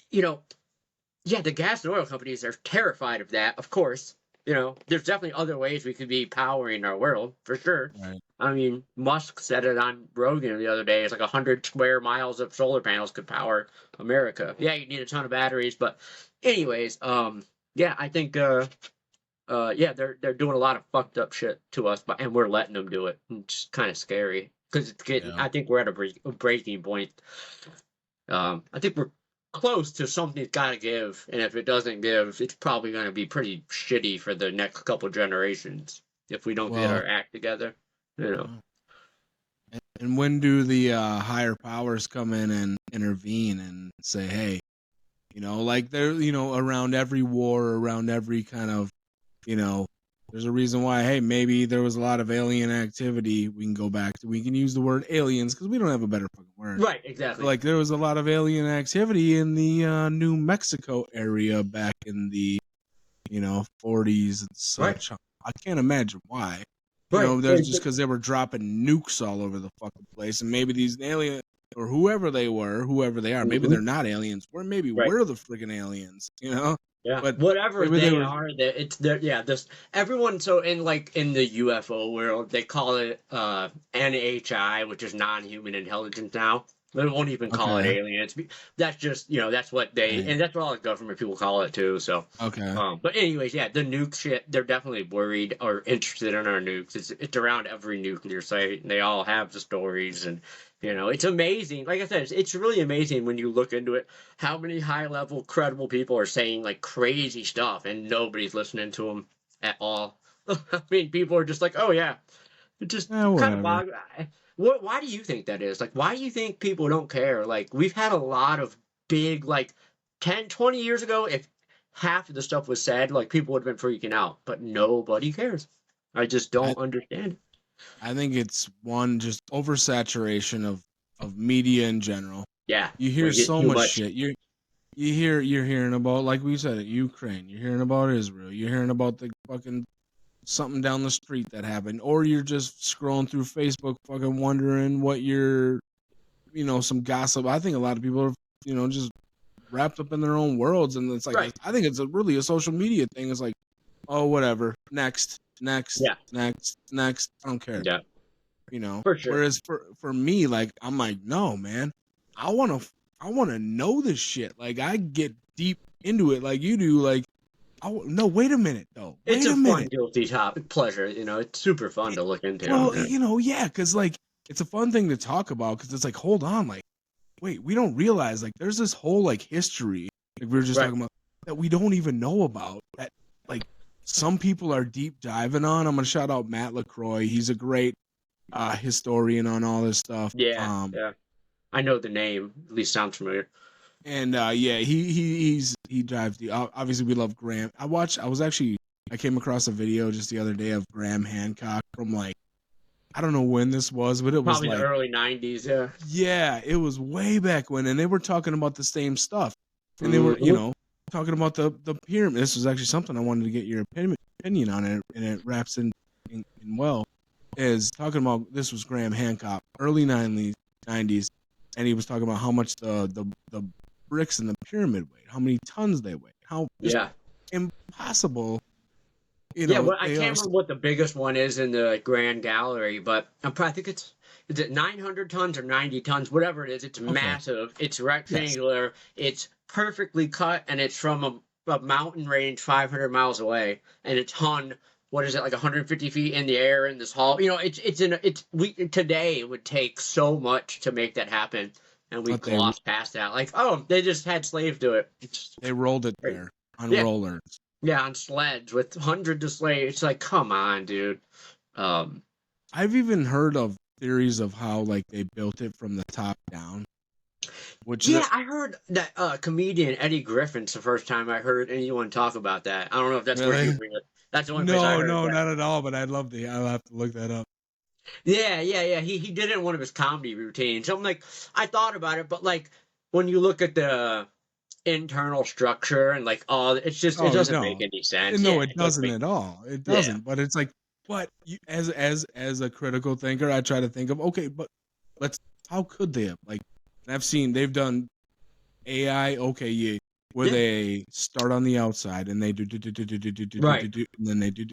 Speaker 2: the gas and oil companies are terrified of that, of course. There's definitely other ways we could be powering our world, for sure.
Speaker 1: Right.
Speaker 2: I mean, Musk said it on Rogan the other day. It's like 100 square miles of solar panels could power America. Yeah, you need a ton of batteries, but anyways, I think they're doing a lot of fucked up shit to us, and we're letting them do it. It's kind of scary because it's getting. I think we're at a breaking point. I think we're close to something's got to give, and if it doesn't give, it's probably going to be pretty shitty for the next couple generations if we don't get our act together.
Speaker 1: And when do the higher powers come in and intervene and say, hey, like they're around every war, around every kind of there's a reason why, hey, maybe there was a lot of alien activity. We can use the word aliens because we don't have a better fucking word.
Speaker 2: Right, exactly.
Speaker 1: Like there was a lot of alien activity in the New Mexico area back in the 40s and such. Right. I can't imagine why.
Speaker 2: Right.
Speaker 1: There's just because they were dropping nukes all over the fucking place, and maybe these aliens or whoever they are, maybe they're not aliens, or maybe we're the friggin' aliens.
Speaker 2: Yeah, but whatever they are, everyone. So in the UFO world, they call it NHI, which is non-human intelligence now. They won't even call it aliens. That's just that's what and that's what all the government people call it too. So but anyways, the nuke shit. They're definitely worried or interested in our nukes. It's around every nuclear site, and they all have the stories and. It's amazing. Like I said, it's really amazing when you look into it, how many high-level, credible people are saying crazy stuff, and nobody's listening to them at all. I mean, people are just like, "Oh yeah," it just kind of boggles. Why do you think that is? Why do you think people don't care? We've had a lot of big, 10, 20 years ago, if half of the stuff was said, people would have been freaking out, but nobody cares. I just don't understand it.
Speaker 1: I think it's just oversaturation of media in general.
Speaker 2: Yeah,
Speaker 1: you hear so much shit. You're hearing about, like we said, Ukraine. You're hearing about Israel. You're hearing about the fucking something down the street that happened, or you're just scrolling through Facebook, fucking wondering what you're, some gossip. I think a lot of people are, just wrapped up in their own worlds, and it's like,
Speaker 2: Right.
Speaker 1: I think it's really a social media thing. It's like, oh, whatever, next, next, next. I don't care.
Speaker 2: Yeah.
Speaker 1: For sure. Whereas for me, like, I'm like, no, man, I want to know this shit. Like, I get deep into it, like you do. Like, no, wait a minute though.
Speaker 2: It's a fun guilty topic pleasure. It's super fun to look into.
Speaker 1: Well, yeah, because like it's a fun thing to talk about because it's like, hold on, like, wait, we don't realize like there's this whole like history like we were just talking about that we don't even know about that like some people are deep diving on. I'm gonna shout out Matt LaCroix. He's a great historian on all this stuff.
Speaker 2: Yeah, yeah. I know the name. At least sounds familiar.
Speaker 1: And he drives the. Obviously, we love Graham. I came across a video just the other day of Graham Hancock from like, I don't know when this was, but it was
Speaker 2: probably
Speaker 1: like
Speaker 2: the early '90s. Yeah.
Speaker 1: Yeah, it was way back when, and they were talking about the same stuff, and they were talking about the pyramid. This was actually something I wanted to get your opinion on it, and it wraps in well. Is talking about this was Graham Hancock, early '90s, and he was talking about how much the bricks in the pyramid weighed, how many tons they weighed, how impossible.
Speaker 2: Well, I can't remember what the biggest one is in the Grand Gallery, but I think is it 900 tons or 90 tons, whatever it is. It's massive. It's rectangular. Yes. It's perfectly cut, and it's from a mountain range 500 miles away, and it's hung. What is it, like 150 feet in the air in this hall? Today it would take so much to make that happen, and we glossed past that. Like, oh, they just had slaves do it.
Speaker 1: They rolled it there on rollers.
Speaker 2: Yeah, on sleds with hundreds of slaves. It's like, come on, dude.
Speaker 1: I've even heard of theories of how like they built it from the top down.
Speaker 2: I heard that comedian Eddie Griffin's the first time I heard anyone talk about that. I don't know if that's where you bring it. That's the only place I heard
Speaker 1: No, not at all. But I'll have to look that up.
Speaker 2: Yeah. He did it in one of his comedy routines. I'm like, I thought about it, but like when you look at the internal structure and like it doesn't make any sense.
Speaker 1: No, it doesn't at all. It doesn't. Yeah. But it's like, as a critical thinker, I try to think of but how could they have like? They've done AI. Okay, where they start on the outside and they do and then they do.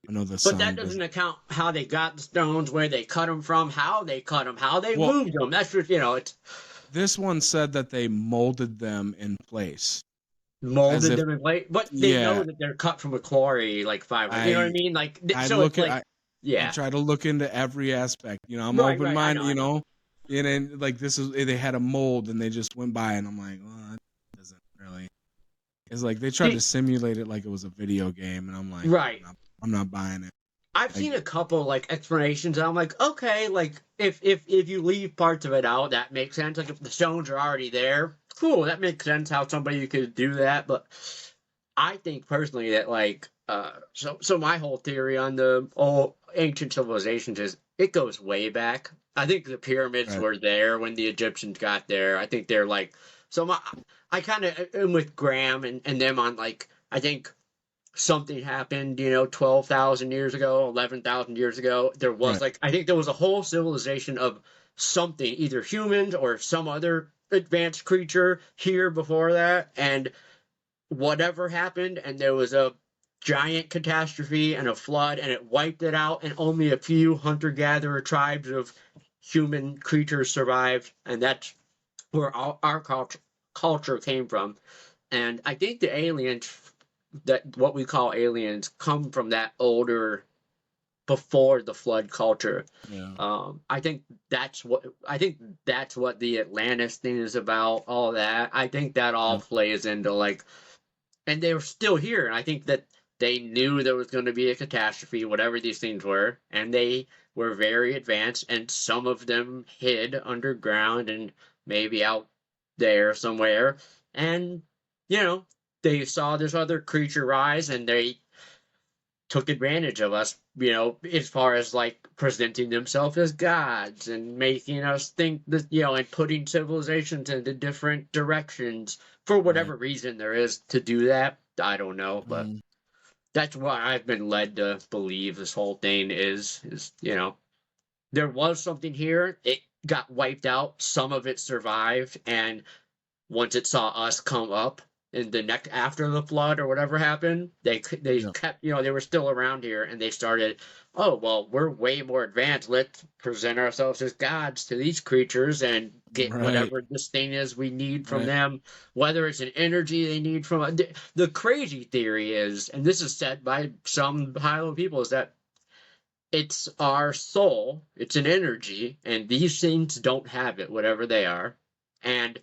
Speaker 1: I know the.
Speaker 2: But that doesn't account how they got the stones, where they cut them from, how they cut them, how they moved them. That's just it's.
Speaker 1: This one said that they molded them in place.
Speaker 2: But they know that they're cut from a quarry like 500. You know what I mean? Like, I
Speaker 1: try to look into every aspect. I'm open-minded. And like they had a mold and they just went by, and I'm like, well, that doesn't really. It's like they tried to simulate it like it was a video game, and I'm like, I'm not buying it.
Speaker 2: I've seen a couple like explanations, and I'm like, okay, like if you leave parts of it out, that makes sense. Like if the stones are already there, cool, that makes sense how somebody could do that. But I think personally that like so my whole theory on the ancient civilizations is it goes way back. I think the pyramids were there when the Egyptians got there. I think they're like I kind of am with Graham and them on like I think. Something happened, 12,000 years ago, 11,000 years ago. There was I think there was a whole civilization of something, either humans or some other advanced creature here before that. And whatever happened, and there was a giant catastrophe and a flood, and it wiped it out, and only a few hunter-gatherer tribes of human creatures survived. And that's where our culture came from. And I think the aliens, that what we call aliens, come from that older, before the flood culture. Yeah. I think that's what the Atlantis thing is about. All that, I think that all plays into like, and they were still here. And I think that they knew there was going to be a catastrophe, whatever these things were, and they were very advanced. And some of them hid underground and maybe out there somewhere. And they saw this other creature rise, and they took advantage of us, as far as like presenting themselves as gods and making us think that, and putting civilizations into different directions for whatever reason there is to do that. I don't know, but that's what I've been led to believe this whole thing is, there was something here. It got wiped out. Some of it survived, and once it saw us come up in the next after the flood or whatever happened, they
Speaker 1: Yeah.
Speaker 2: kept, they were still around here, and they started, oh well, we're way more advanced. Let's present ourselves as gods to these creatures and get
Speaker 1: Right.
Speaker 2: whatever this thing is we need from
Speaker 1: Right.
Speaker 2: them, whether it's an energy they need from the crazy theory is, and this is said by some high-level people, is that it's our soul, it's an energy, and these things don't have it, whatever they are, and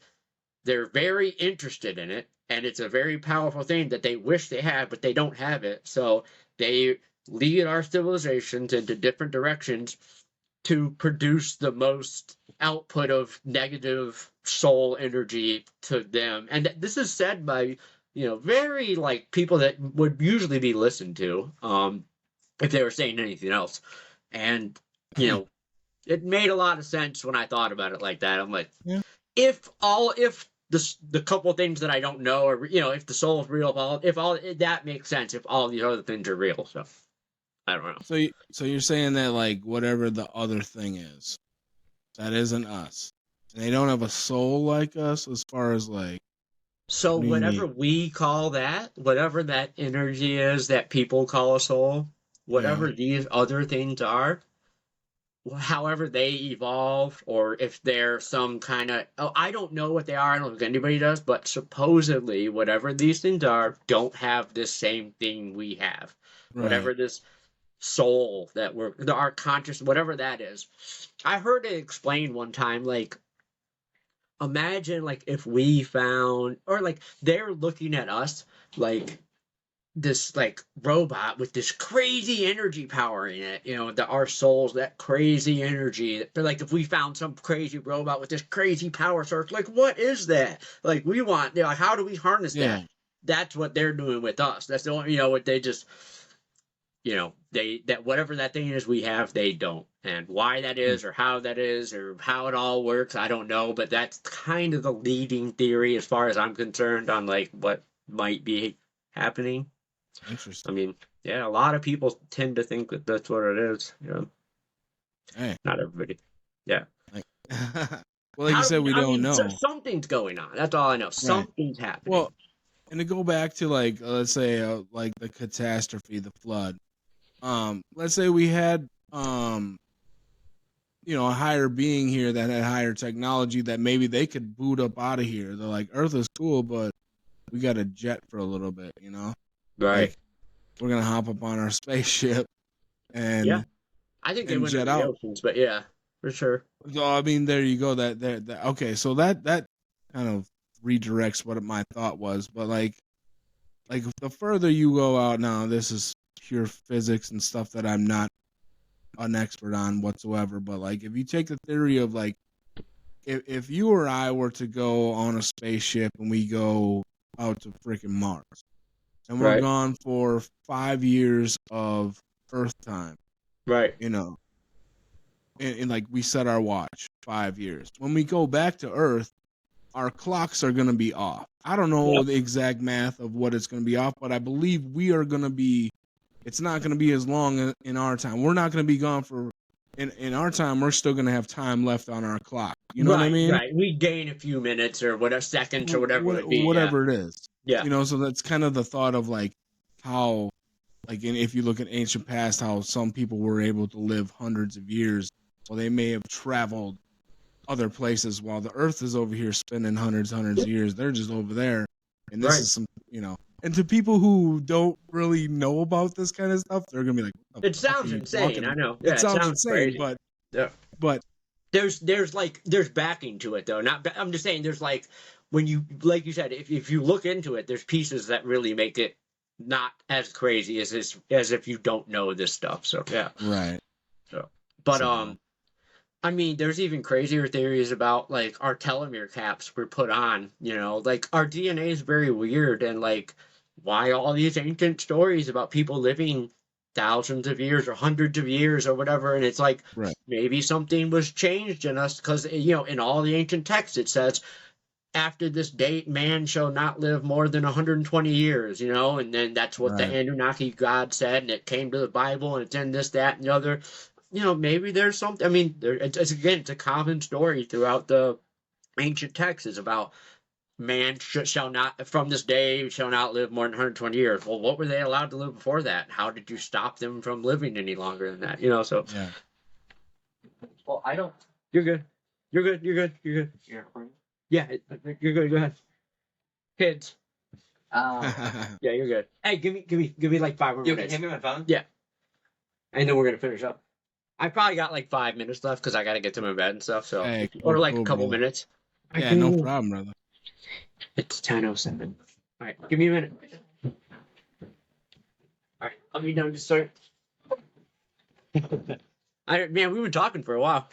Speaker 2: they're very interested in it, and it's a very powerful thing that they wish they had, but they don't have it. So they lead our civilizations into different directions to produce the most output of negative soul energy to them. And this is said by, very like people that would usually be listened to, if they were saying anything else. And, it made a lot of sense when I thought about it like that. I'm like,
Speaker 1: Yeah.
Speaker 2: if the couple of things that I don't know, or if the soul is real, if all that makes sense, if all these other things are real. So I don't know.
Speaker 1: So you're saying that like whatever the other thing is, that isn't us, and they don't have a soul like us, as far as like.
Speaker 2: So
Speaker 1: What do you
Speaker 2: whatever
Speaker 1: mean?
Speaker 2: we call that, whatever that energy is that people call a soul,
Speaker 1: Yeah.
Speaker 2: whatever these other things are, however they evolve, or if they're some kind of, I don't know what they are, I don't think anybody does, but supposedly whatever these things are don't have this same thing we have,
Speaker 1: Right.
Speaker 2: whatever this soul that our conscious, whatever that is. I heard it explained one time, like, imagine like if we found, or like they're looking at us like this like robot with this crazy energy power in it, our souls, that crazy energy. But like if we found some crazy robot with this crazy power source, like what is that? Like we want, like, how do we harness
Speaker 1: Yeah.
Speaker 2: that? That's what they're doing with us. That's the only, what they just, that whatever that thing is we have, they don't. And why that
Speaker 1: Hmm.
Speaker 2: is, or how that is, or how it all works, I don't know. But that's kind of the leading theory as far as I'm concerned on like what might be happening. I
Speaker 1: Interesting.
Speaker 2: mean, yeah, a lot of people tend to think that that's what it is.
Speaker 1: Hey.
Speaker 2: Not everybody. Yeah.
Speaker 1: Like, well, like you said, we
Speaker 2: I
Speaker 1: don't
Speaker 2: mean,
Speaker 1: know.
Speaker 2: something's going on. That's all I know.
Speaker 1: Right.
Speaker 2: Something's happening.
Speaker 1: Well, and to go back to like let's say like the catastrophe, the flood. Let's say we had a higher being here that had higher technology that maybe they could boot up out of here. They're like, Earth is cool, but we got a jet for a little bit,
Speaker 2: Right.
Speaker 1: Like we're gonna hop up on our spaceship
Speaker 2: Yeah.
Speaker 1: and
Speaker 2: I think they went
Speaker 1: jet
Speaker 2: into the
Speaker 1: out.
Speaker 2: oceans, but yeah, for sure.
Speaker 1: So I mean, there you go. That okay. So that kind of redirects what my thought was, but like the further you go out now, this is pure physics and stuff that I'm not an expert on whatsoever. But like, if you take the theory of like, if you or I were to go on a spaceship and we go out to freaking Mars, and we're
Speaker 2: Right.
Speaker 1: gone for 5 years of Earth time,
Speaker 2: Right.
Speaker 1: And like we set our watch 5 years. When we go back to Earth, our clocks are going to be off. I don't know
Speaker 2: Yep.
Speaker 1: the exact math of what it's going to be off, but I believe we are going to be. It's not going to be as long in our time. We're not going to be gone for. In our time, we're still going to have time left on our clock. You know what I
Speaker 2: Right.
Speaker 1: mean?
Speaker 2: Right. We gain a few minutes or whatever, seconds or whatever it would be. Yeah.
Speaker 1: Whatever it is.
Speaker 2: Yeah.
Speaker 1: So that's kind of the thought of like how, like, if you look at ancient past, how some people were able to live hundreds of years. Well, they may have traveled other places while the Earth is over here spending hundreds of years. They're just over there, and this
Speaker 2: Right.
Speaker 1: is some, And to people who don't really know about this kind of stuff, they're gonna be like, "What the
Speaker 2: It
Speaker 1: fuck are
Speaker 2: sounds
Speaker 1: you
Speaker 2: insane.
Speaker 1: talking
Speaker 2: I
Speaker 1: about?"
Speaker 2: know. Yeah.
Speaker 1: It
Speaker 2: It
Speaker 1: sounds
Speaker 2: sounds
Speaker 1: insane,
Speaker 2: crazy.
Speaker 1: but
Speaker 2: Yeah.
Speaker 1: but
Speaker 2: There's backing to it though. Not I'm just saying there's like when you like you said if you look into it, there's pieces that really make it not as crazy as if you don't know this stuff. So yeah.
Speaker 1: right.
Speaker 2: So but
Speaker 1: So
Speaker 2: I mean there's even crazier theories about like our telomere caps were put on, like our DNA is very weird, and like why all these ancient stories about people living thousands of years or hundreds of years or whatever, and it's like
Speaker 1: right.
Speaker 2: maybe something was changed in us because in all the ancient texts it says after this date, man shall not live more than 120 years, you know, and then that's what the Anunnaki God said, and it came to the Bible, and it's in this, that, and the other. You know, maybe there's something. I mean, it's a common story throughout the ancient texts about man shall not, from this day, shall not live more than 120 years. Well, what were they allowed to live before that? How did you stop them from living any longer than that? You know, so.
Speaker 1: Yeah.
Speaker 2: Well, I don't. You're good. You're good. You're good. You're good. Yeah, you're good. Go ahead. Kids. Yeah, you're good. Hey, give me like 5 more minutes.
Speaker 3: You can hand me my phone?
Speaker 2: Yeah. And then we're gonna finish up. I probably got like 5 minutes left because I gotta get to my bed and stuff. So,
Speaker 1: hey,
Speaker 2: or like a couple minutes.
Speaker 1: Yeah, no problem, brother.
Speaker 2: It's 10:07. All right, give me a minute. All right, I'll be done to start. Man, we've been talking for a while.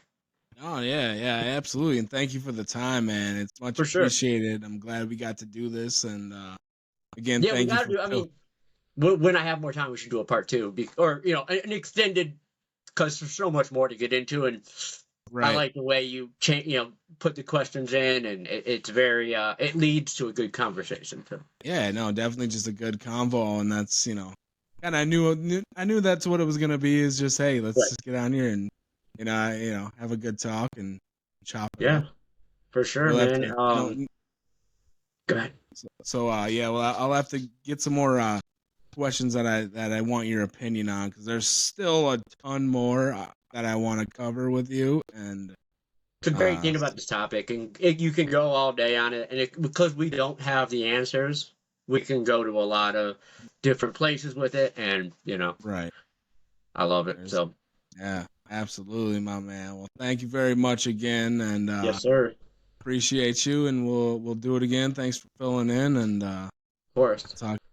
Speaker 1: Oh yeah, absolutely, and thank you for the time, man. It's much appreciated. I'm glad we got to do this, and again,
Speaker 2: yeah,
Speaker 1: thank
Speaker 2: we gotta
Speaker 1: you.
Speaker 2: I mean, when I have more time, we should do a part 2, or you know, an extended, because there's so much more to get into, and I like the way you change, you know, put the questions in, and it's very, it leads to a good conversation. So.
Speaker 1: Yeah, no, definitely just a good convo, and that's, you know, and I knew that's what it was gonna be. Is just, hey, let's just get on here and you know, have a good talk and chop it up.
Speaker 2: For sure, man. Go ahead.
Speaker 1: So yeah, well, I'll have to get some more questions that I want your opinion on, because there's still a ton more that I want to cover with you. And
Speaker 2: it's a great thing about this topic, and you can go all day on it, and because we don't have the answers, we can go to a lot of different places with it, and you know, I love it. So
Speaker 1: yeah, absolutely, my man. Well, thank you very much again, and
Speaker 2: yes, sir.
Speaker 1: Appreciate you, and we'll do it again. Thanks for filling in, and of
Speaker 2: course.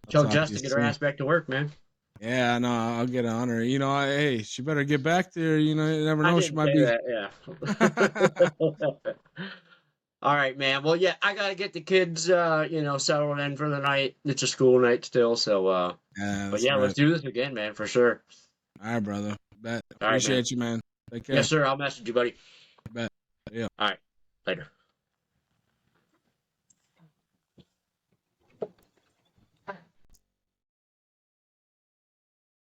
Speaker 2: Tell Jess to get her ass back to work, man.
Speaker 1: Yeah, no, I'll get on her. You know, hey, she better get back there. You know, you never know, she might be.
Speaker 2: That, yeah. All right, man. Well, yeah, I gotta get the kids, you know, settled in for the night. It's a school night still, so. But yeah, let's do this again, man, for sure.
Speaker 1: All right, brother. Bet. Appreciate you, man. Take care.
Speaker 2: Yes, sir. I'll message you, buddy.
Speaker 1: Bet. Yeah.
Speaker 2: All right. Later.